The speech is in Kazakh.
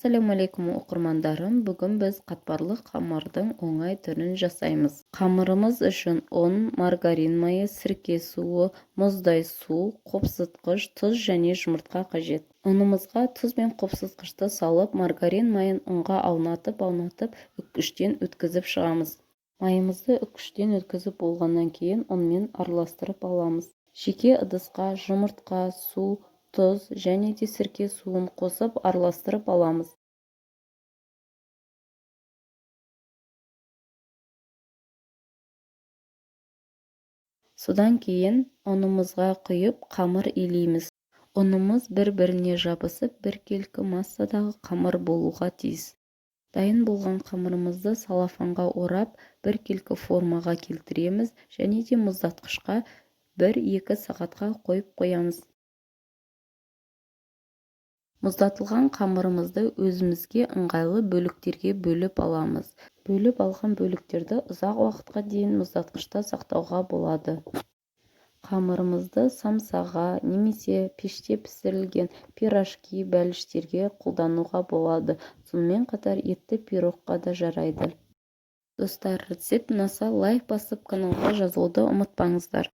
Ассалаумағалейкум оқырмандарым, бүгін біз қатпарлы қамырдың оңай түрін жасаймыз. Қамырымыз үшін ұн, маргарин майы, сірке суы, мұздай су, қопсытқыш, тұз және жұмыртқа қажет. Ұнымызға тұз бен қопсытқышты салып, маргарин майын ұнға аунатып үккіштен өткізіп шығамыз. Майымызды үккіштен өткізіп болғаннан кейін ұнмен араластырып аламыз. Жеке ыдысқа жұмыртқа, су, тұз және де сірке суын қосып араластырып аламыз. Содан кейін ұнымызға құйып қамыр илейміз. Ұнымыз бір-біріне жабысып, біркелкі массадағы қамыр болуға тиіс. Дайын болған қамырымызды салафанға орап, біркелкі формаға келтіреміз және де мұздатқышқа 1-2 сағатқа қойып қоямыз. Мұздатылған қамырымызды өзімізге ыңғайлы бөліктерге бөліп аламыз. Бөліп алған бөліктерді ұзақ уақытқа дейін мұздатқышта сақтауға болады. Қамырымызды самсаға немесе пеште пісірілген пирожки, бәліштерге қолдануға болады. Сонымен қатар етті пирогқа да жарайды. Достар, рецепт ұнаса лайк басып каналға жазылуды ұмытпаңыздар.